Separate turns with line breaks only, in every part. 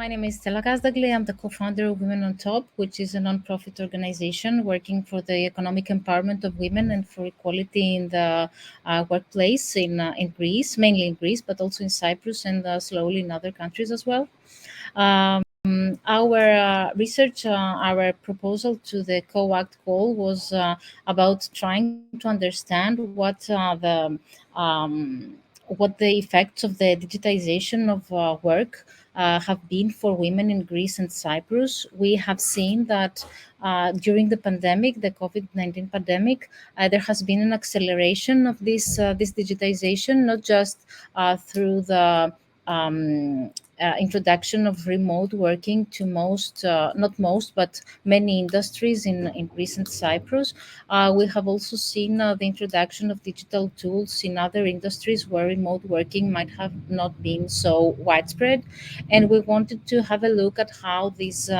My name is Stella Gazdagli. I'm the co-founder of Women on Top, which is a non-profit organization working for the economic empowerment of women and for equality in the workplace in Greece, mainly in Greece, but also in Cyprus and slowly in other countries as well. Um, our research, our proposal to the CoAct call was about trying to understand what the effects of the digitization of work have been for women in Greece and Cyprus. We have seen that during the pandemic, the COVID-19 pandemic, there has been an acceleration of this digitization, not just through the introduction of remote working to not most, but many industries in Greece and Cyprus. We have also seen the introduction of digital tools in other industries where remote working might have not been so widespread. And we wanted to have a look at how these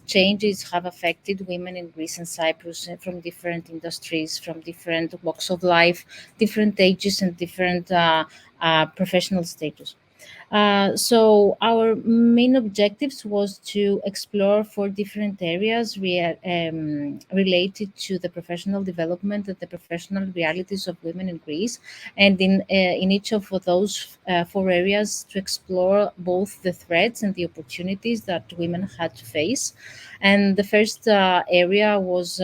changes have affected women in Greece and Cyprus from different industries, from different walks of life, different ages, and different professional status. So our main objectives was to explore four different areas related to the professional development and the professional realities of women in Greece, and in each of those four areas to explore both the threats and the opportunities that women had to face. And the first area was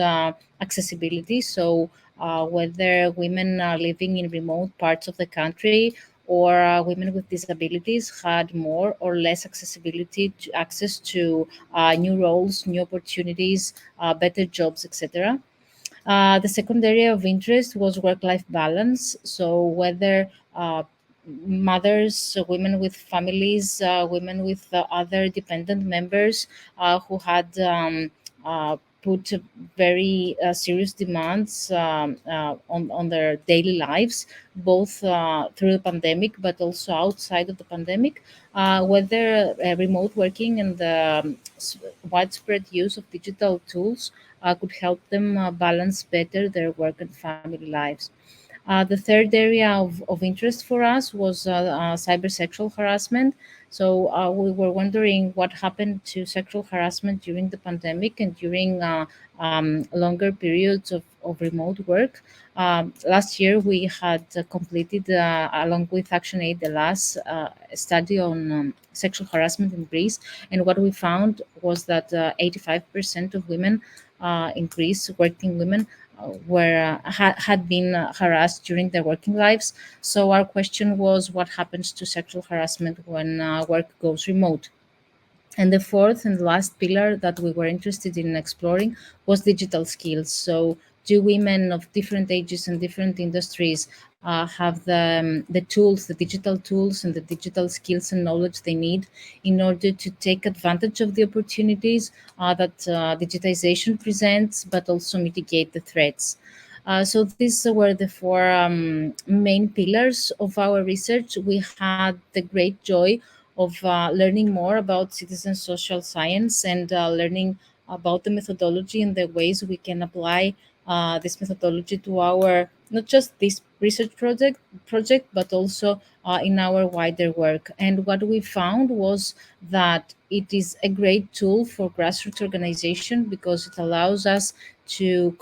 accessibility. So whether women are living in remote parts of the country or women with disabilities had more or less accessibility to access to new roles, new opportunities, better jobs, etc. The second area of interest was work-life balance. So whether mothers, women with families, women with other dependent members who had put very serious demands on their daily lives, both through the pandemic but also outside of the pandemic, whether remote working and the widespread use of digital tools could help them balance better their work and family lives. The third area of interest for us was cyber sexual harassment. So we were wondering what happened to sexual harassment during the pandemic and during longer periods of remote work. Last year, we had completed, along with ActionAid, the last study on sexual harassment in Greece. And what we found was that 85% of women in Greece, working women, had been harassed during their working lives. So our question was, what happens to sexual harassment when work goes remote? And the fourth and last pillar that we were interested in exploring was digital skills. So, do women of different ages and different industries have the tools, the digital tools, and the digital skills and knowledge they need in order to take advantage of the opportunities that digitization presents, but also mitigate the threats? So these were the four main pillars of our research. We had the great joy of learning more about citizen social science and learning about the methodology and the ways we can apply this methodology to our not just this research project but also in our wider work. And what we found was that it is a great tool for grassroots organization because it allows us to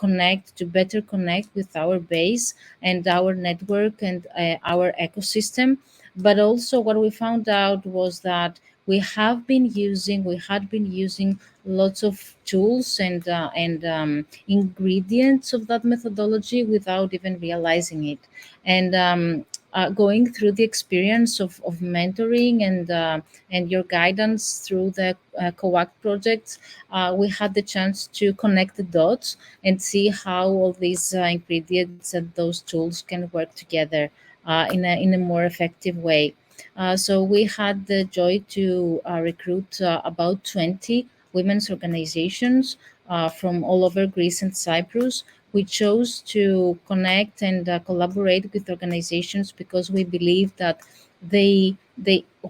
better connect with our base and our network and our ecosystem. But also what we found out was that we had been using lots of tools and ingredients of that methodology without even realizing it. And going through the experience of mentoring and your guidance through the CoAct projects, we had the chance to connect the dots and see how all these ingredients and those tools can work together in a more effective way. So we had the joy to recruit about 20 women's organizations from all over Greece and Cyprus. We chose to connect and collaborate with organizations because we believe that they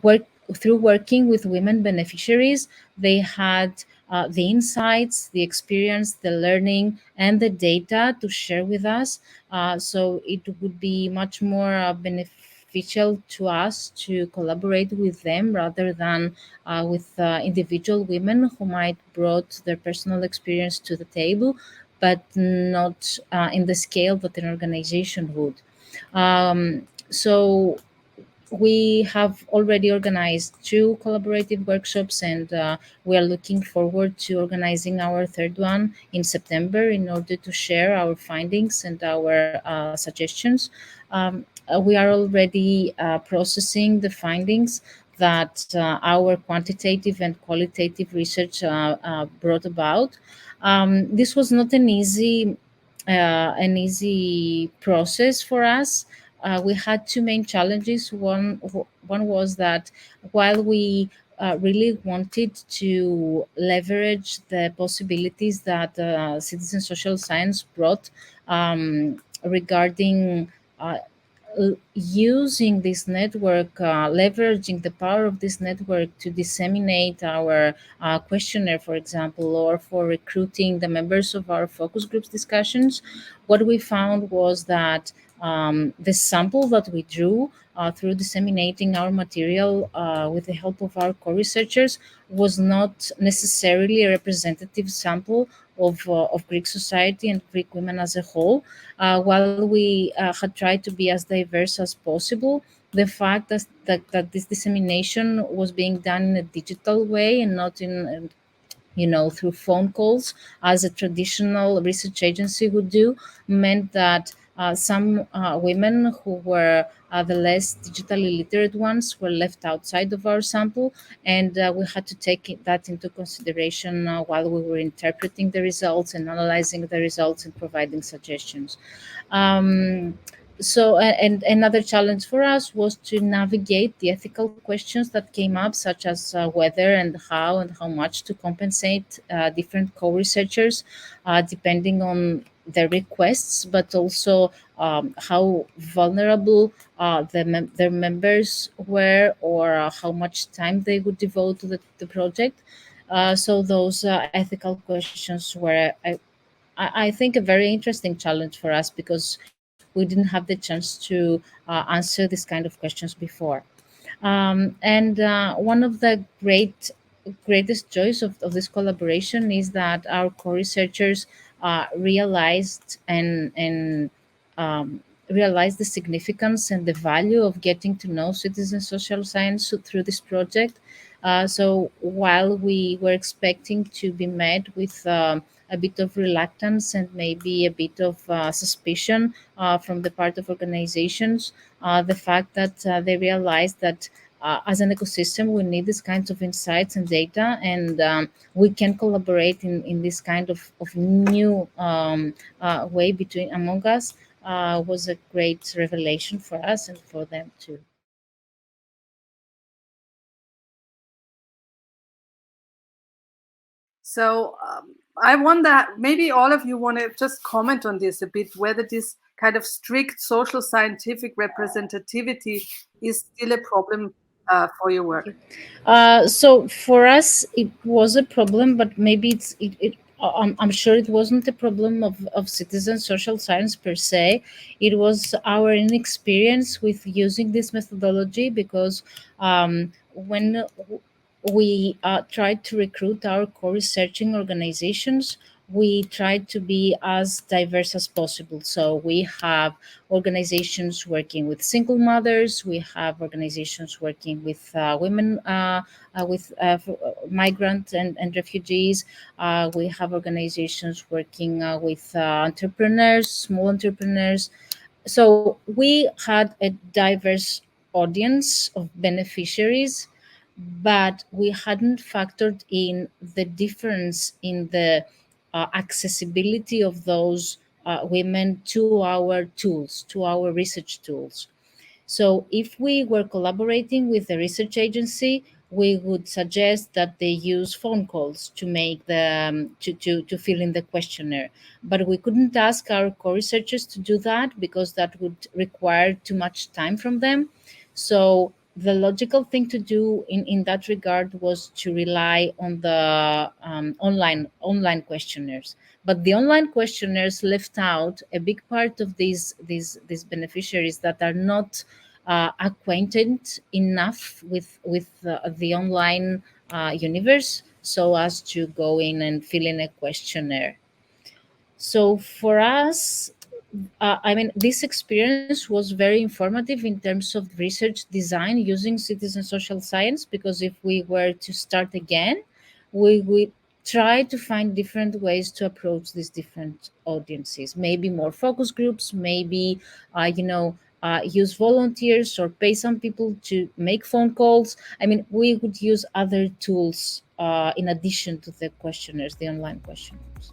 work through working with women beneficiaries. They had the insights, the experience, the learning, and the data to share with us. So it would be much more beneficial to us to collaborate with them rather than with individual women who might brought their personal experience to the table, but not in the scale that an organization would. So we have already organized two collaborative workshops, and we are looking forward to organizing our third one in September in order to share our findings and our suggestions. We are already processing the findings that our quantitative and qualitative research brought about. This was not an easy process for us. We had two main challenges. One was that while we really wanted to leverage the possibilities that citizen social science brought regarding using this network, leveraging the power of this network to disseminate our questionnaire, for example, or for recruiting the members of our focus groups discussions, what we found was that the sample that we drew through disseminating our material with the help of our co-researchers was not necessarily a representative sample of Greek society and Greek women as a whole. While we had tried to be as diverse as possible, the fact that this dissemination was being done in a digital way and not in through phone calls as a traditional research agency would do, meant that some women who were the less digitally literate ones were left outside of our sample, and we had to take that into consideration while we were interpreting the results and analyzing the results and providing suggestions. Um, and another challenge for us was to navigate the ethical questions that came up, such as whether and how much to compensate different co-researchers depending on their requests, but also how vulnerable their members were, or how much time they would devote to the project. So those ethical questions were, I think, a very interesting challenge for us because we didn't have the chance to answer this kind of questions before. And one of the greatest joys of this collaboration is that our co-researchers realized and um, realized the significance and the value of getting to know citizen social science through this project. So while we were expecting to be met with a bit of reluctance and maybe a bit of suspicion from the part of organizations, the fact that they realized that as an ecosystem we need these kinds of insights and data, and we can collaborate in this kind of new way between among us, was a great revelation for us and for them too.
So I wonder, maybe all of you want to just comment on this a bit, whether this kind of strict social scientific representativity is still a problem for your work.
So for us, it was a problem, but maybe I'm sure it wasn't a problem of citizen social science per se. It was our inexperience with using this methodology because when we tried to recruit our co-researching organizations, we tried to be as diverse as possible. So we have organizations working with single mothers, we have organizations working with women with migrant and refugees, we have organizations working with entrepreneurs, small entrepreneurs. So we had a diverse audience of beneficiaries, but we hadn't factored in the difference in the accessibility of those women to our tools, to our research tools. So if we were collaborating with a research agency, we would suggest that they use phone calls to make the to fill in the questionnaire. But we couldn't ask our co-researchers to do that because that would require too much time from them. So the logical thing to do in that regard was to rely on the online questionnaires. But the online questionnaires left out a big part of these beneficiaries that are not acquainted enough with the online universe so as to go in and fill in a questionnaire. So for us, I mean, this experience was very informative in terms of research design using citizen social science, because if we were to start again, we would try to find different ways to approach these different audiences. Maybe more focus groups, maybe, use volunteers or pay some people to make phone calls. I mean, we would use other tools in addition to the questionnaires, the online questionnaires.